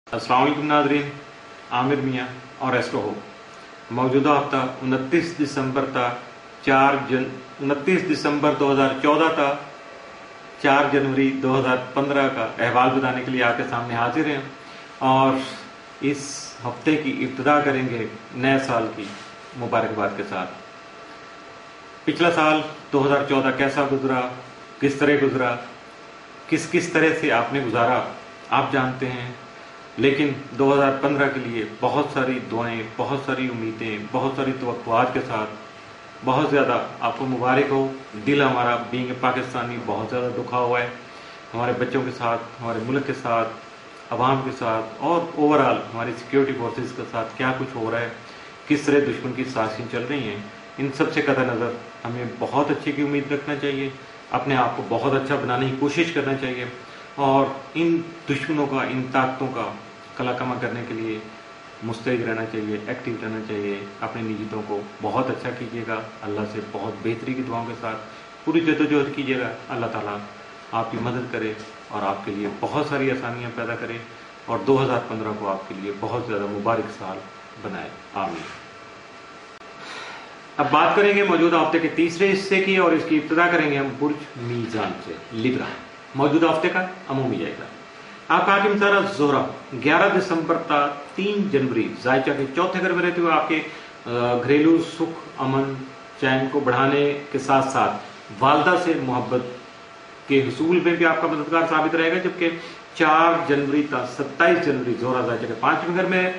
अस्सलाम वालेकुम नाज़रीन, आमिर मियाँ और एस्ट्रो हो। मौजूदा हफ्ता 29 दिसंबर था, 29 दिसंबर 2014 था, 4 जनवरी 2015 का अहवाल बताने के लिए आपके सामने हाजिर हैं और इस हफ्ते की इब्तिदा करेंगे नए साल की मुबारकबाद के साथ। पिछला साल 2014 कैसा गुजरा, किस तरह गुजरा, किस तरह से आपने गुजारा आप जानते हैं, लेकिन 2015 के लिए बहुत सारी दुआएं, बहुत सारी उम्मीदें, बहुत सारी तवक्कुआत के साथ बहुत ज़्यादा आपको मुबारक हो। दिल हमारा बीइंग पाकिस्तानी बहुत ज़्यादा दुखा हुआ है, हमारे बच्चों के साथ, हमारे मुल्क के साथ, अवाम के साथ और ओवरऑल हमारी सिक्योरिटी फोर्सेस के साथ क्या कुछ हो रहा है, किस तरह दुश्मन की साजिशें चल रही हैं, इन सब से कतई नज़र हमें बहुत अच्छे की उम्मीद रखना चाहिए, अपने आप को बहुत अच्छा बनाने की कोशिश करना चाहिए और इन दुश्मनों का, इन ताकतों का कलाकमा करने के लिए मुस्तैद रहना चाहिए, एक्टिव रहना चाहिए। अपने नियतों को बहुत अच्छा कीजिएगा, अल्लाह से बहुत बेहतरी की दुआओं के साथ पूरी जद्दोजहद कीजिएगा। अल्लाह ताला आपकी मदद करे और आपके लिए बहुत सारी आसानियाँ पैदा करे और 2015 को आपके लिए बहुत ज़्यादा मुबारक साल बनाए, आमीन। अब बात करेंगे मौजूदा हफ्ते के तीसरे हिस्से की और इसकी इब्तिदा करेंगे हम बुर्ज मीज़ान से, लिब्रा। मौजूदा हफ्ते का अमूमी जायजा। आपका हाकिम तारा ज़ोहरा 11 दिसंबर था, 3 जनवरी जायचा के चौथे घर में रहते हुए आपके घरेलू सुख, अमन, चैन को बढ़ाने के साथ साथ वालदा से मोहब्बत के हुसूल में भी आपका मददगार साबित रहेगा। जबकि 4 जनवरी था, 27 जनवरी ज़ोहरा जायचा के 5वें घर में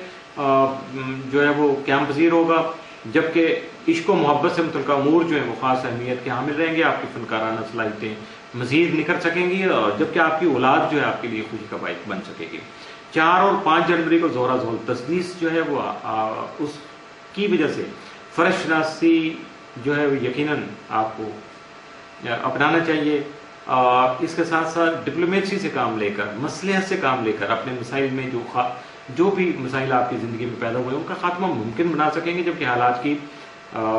जो है वो क़याम पज़ीर होगा। जबकि इश्क व मोहब्बत से मुतल्लिक़ अमूर जो है वो ख़ास अहमियत के हामिल रहेंगे, आपकी फनकाराना सलाहियतें मजीद निखर सकेंगी और जबकि आपकी औलाद जो है आपके लिए खुशी का बाइक बन सकेगी। 4 और 5 जनवरी को ज़ोहरा ज़ोल तस्दीस जो है वो उसकी वजह से फर्शनासी जो है वो यकीनन आपको अपनाना चाहिए। इसके साथ साथ डिप्लोमेसी से काम लेकर, मसलहत से काम लेकर अपने मसाइल में जो भी मसाइल आपकी ज़िंदगी में पैदा हुए उनका खात्मा मुमकिन बना सकेंगे। जबकि हालात की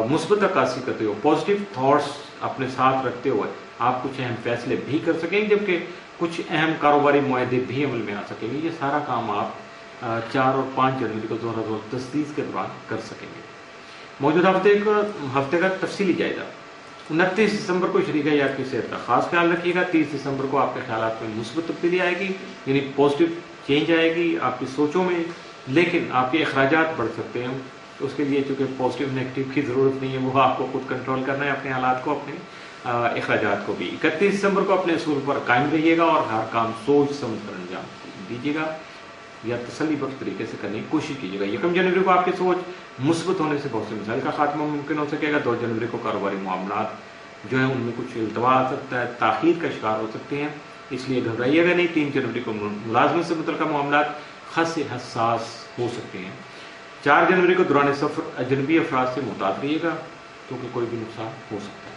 मुस्बत अक्कासी करते हुए, पॉजिटिव थॉट्स अपने साथ रखते हुए आप कुछ अहम फैसले भी कर सकेंगे, जबकि कुछ अहम कारोबारी मुआहदे भी अमल में आ सकेंगे। ये सारा काम आप 4 और 5 जनवरी को ज़ोहरा ज़ोल तस्दीस के दौरान कर सकेंगे। मौजूदा हफ्ते का तफसीली जायजा। 29 दिसंबर को शरीक यार की सेहत का खास ख्याल रखिएगा। 30 दिसंबर को आपके ख्यालात में मुस्बत तब्दीली आएगी, यानी पॉजिटिव चेंज आएगी आपकी सोचों में, लेकिन आपके अखराजात बढ़ सकते हैं। तो उसके लिए चूँकि पॉजिटिव नेगेटिव की ज़रूरत नहीं है, वो आपको खुद कंट्रोल करना है, अपने हालात को, अपने अखराजात को भी। 31 दिसंबर को अपने असूल पर कायम रहिएगा और हर काम सोच समझ कर अंजाम दीजिएगा या तसल्ली बख्श तरीके से करने की कोशिश कीजिएगा। 1 जनवरी को आपकी सोच मुस्बत होने से बहुत से मसाइल का खात्मा मुमकिन हो सकेगा। 2 जनवरी को कारोबारी मामलात जो है उनमें कुछ इल्तवा आ सकता है, ताख़ीर का शिकार हो सकते हैं, इसलिए घबराइएगा नहीं। 3 जनवरी को मुलाजमत से मुतल्लिक़ मामलात खासे हसास हो सकते हैं। 4 जनवरी को दौरान सफ़र अजनबी अफराद से मुहतात रहिएगा क्योंकि कोई भी नुकसान हो सकता है।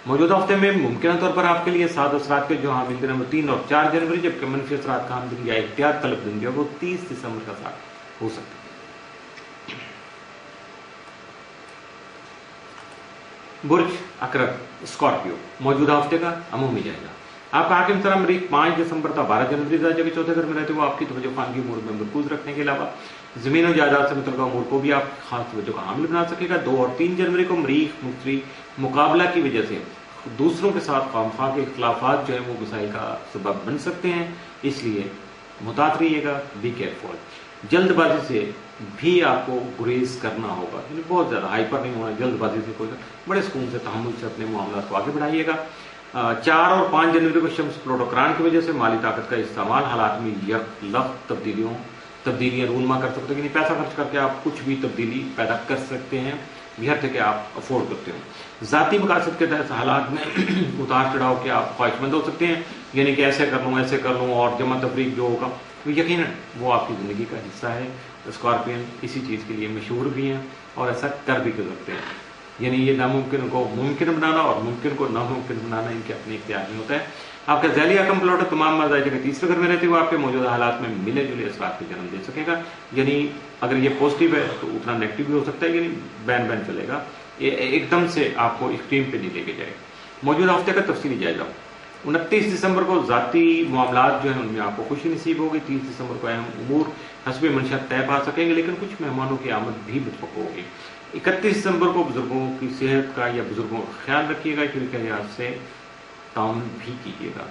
मौजूदा हफ्ते में मुमकिन तौर पर आपके लिए साद असरात के जो हामिल दिन वो 3 और 4 जनवरी, जबकि मनफी असरात का दिन या एहतियात तलब दिन जो वो 30 दिसंबर का साथ हो सकता है। बुर्ज अकरब स्कॉर्पियो। मौजूदा हफ्ते का अमूमी जायजा। आपका हाकिम तारा मरीख 5 दिसंबर था, 12 जनवरी जायजा के चौथे घर में रहते हुए आपकी तवज्जो खानगी उमूर में मरकूज रखने के अलावा ज़मीन और जायदाद से मुतल्लिक़ अमूर को भी आप खास तवज्जो का हामिल बना सकेगा। 2 और 3 जनवरी को मरीख मुश्तरी मुकाबला की वजह से दूसरों के साथ खामखा के इख्तलाफात जो है वो मसाइल का सबब बन सकते हैं, इसलिए मुहतात रहिएगा, बी केयरफुल। जल्दबाजी से भी आपको गुरेज करना होगा, यानी बहुत ज़्यादा हाइपर नहीं होना, जल्दबाजी से कोई बड़े सुकून से, तहम्मुल से अपने मामला को आगे बढ़ाइएगा। 4 और 5 जनवरी को शम्स प्रोटोक्रान की वजह से माली ताकत का इस्तेमाल हालात में यकलख्त तब्दीलियाँ रूनमा कर सकते हैं, पैसा खर्च करके आप कुछ भी तब्दीली पैदा कर सकते हैं बशर्ते कि आप अफोर्ड करते हो। ज़ाती मकासद के तहत हालात में उतार चढ़ाव के आप ख्वाहिशमंद हो सकते हैं, यानी कि ऐसे कर लूँ और जमा तफरीक जो होगा तो यकीनन वो आपकी ज़िंदगी का हिस्सा है। स्कॉर्पियन इसी चीज़ के लिए मशहूर भी हैं और ऐसा कर भी कर सकते हैं, यानी ये नामुमकिन को मुमकिन बनाना और मुमकिन को नामुमकिन बनाना इनके अपने इख्तियार में होता है। आपका ज़ैली आकम प्लॉट तमाम मज़ाइज के तीसरे घर में रहते हुए आपके मौजूदा हालात में मिले जुले असरात को जन्म दे सकेगा, यानी अगर ये पॉजिटिव है तो उतना नेगेटिव भी हो सकता है, यानी बैन बैन चलेगा, ये एकदम से आपको एक्सट्रीम पे नहीं लेके जाएगा। मौजूदा हफ्ते का तफसीली जायजा। 29 दिसंबर को ज़ाती मामलात जो हैं उनमें आपको खुशी नसीब होगी। 30 दिसंबर को अहम उमूर हस्बे मंशत तय पा सकेंगे, लेकिन कुछ मेहमानों की आमद भी मुतवक्को होगी। 31 दिसंबर को बुजुर्गों की सेहत का या बुजुर्गों का ख्याल रखिएगा, शरीक हयात से ताउन भी कीजिएगा।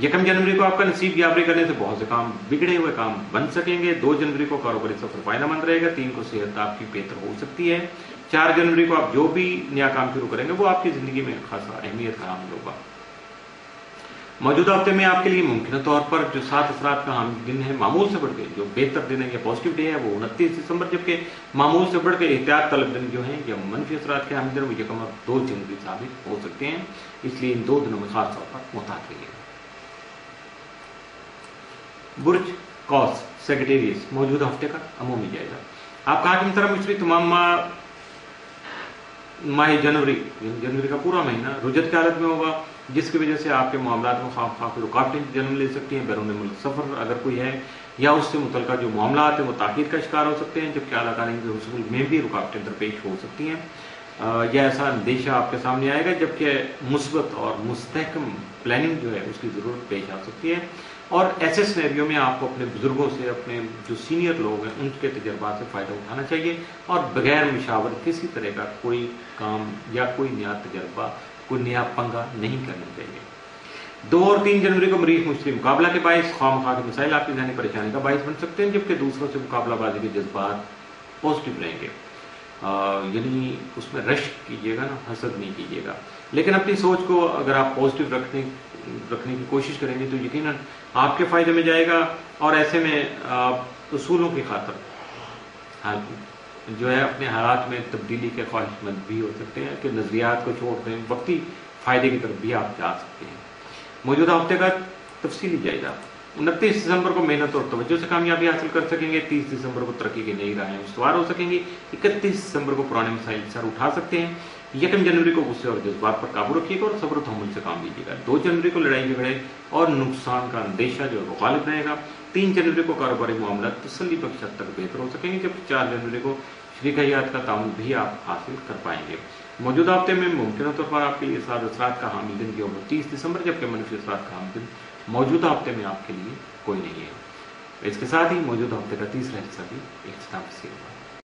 1 जनवरी को आपका नसीब याबरी करने से बहुत से काम, बिगड़े हुए काम बन सकेंगे। 2 जनवरी को कारोबारी सफर फायदेमंद रहेगा। 3 को सेहत आपकी बेहतर हो सकती है। 4 जनवरी को आप जो भी नया काम शुरू करेंगे वो आपकी जिंदगी में खासा अहमियत का हामिल होगा। मौजूदा हफ्ते में आपके लिए मुमकिन तौर पर जो 7 असरात का हामिल दिन है, मामूल से बढ़ के जो बेहतर दिन है या पॉजिटिव डे है वो 29 दिसंबर, जबकि मामूल से बढ़ के एहतियात तलब दिन जो है या मनफी असरात के हामिल दिन वो 1 और 2 जनवरी साबित हो सकते हैं। इसलिए इन 2 दिनों में खास तौर पर मुहतात रहिएगा। बुर्ज कौस सेक्रेटेरियस मौजूदा हफ्ते का अमूमी जायजा। आपका हाकिम तरह मुशरी तमाम माह जनवरी का पूरा महीना रुजत की हालत में होगा, जिसकी वजह से आपके मामलात में खाफी रुकावटें जन्म ले सकती हैं। बैरून मुल्क सफर अगर कोई है या उससे मुतल्लिका जो मामलात हैं वो ताकीद का शिकार हो सकते हैं, जबकि आला कालीन के हुसूल में भी रुकावटें दरपेश हो सकती हैं। यह ऐसा अंदेशा आपके सामने आएगा, जबकि मुस्बत और मुस्तहकम प्लानिंग जो है उसकी ज़रूरत पेश आ सकती है। और ऐसे सिनेरियो में आपको अपने बुजुर्गों से, अपने जो सीनियर लोग हैं उनके तजर्बात से फ़ायदा उठाना चाहिए और बगैर मशावरत किसी तरह का कोई काम या कोई नया तजर्बा, कोई नया पंगा नहीं करना चाहिए। 2 और 3 जनवरी को मरीख मुश्किल मुकाबला के बायस खामखा के मसाइल आपकी ज़हनी परेशानी का बायस बन सकते हैं, जबकि दूसरों से मुकाबलाबाजी के जज्बात पॉजिटिव रहेंगे। यानी उसमें रश कीजिएगा ना, हसद नहीं कीजिएगा। लेकिन अपनी सोच को अगर आप पॉजिटिव रखने की कोशिश करेंगे तो यकीनन आपके फायदे में जाएगा। और ऐसे में आप उसूलों की खातर जो है अपने हालात में तब्दीली के ख्वाहिशमंद भी हो सकते हैं कि नजरियात को छोड़ दें, वक्ती फायदे की तरफ भी आप जा सकते हैं। मौजूदा हफ्ते का तफसीली जायजा। 29 दिसंबर को मेहनत और तवज्जो से कामयाबी हासिल कर सकेंगे। 30 दिसंबर को तरक्की की नई राहें उस्तवार हो सकेंगी। 31 दिसंबर को पुराने मसाइल सर उठा सकते हैं। 1 जनवरी को गुस्से और जज्बात पर काबू रखिएगा और सब्र तहम्मुल से काम लीजिएगा। 2 जनवरी को लड़ाई झगड़े और नुकसान का अंदेशा जो है वो गालिब रहेगा। 3 जनवरी को कारोबारी मामला तसल्ली बख्श हद तक बेहतर हो सकेंगे, जबकि 4 जनवरी को शरीक हयात का ताउन भी आप हासिल कर पाएंगे। मौजूदा हफ्ते में मुमकिन तौर पर आपके लिए 7 असरात का हामिल दिन जो 30 दिसंबर, जबकि मनफी असरात का हामिल दिन मौजूदा हफ्ते में आपके लिए कोई नहीं है। इसके साथ ही मौजूदा हफ्ते का तीसरा हिस्सा भी इख्तिताम से होगा।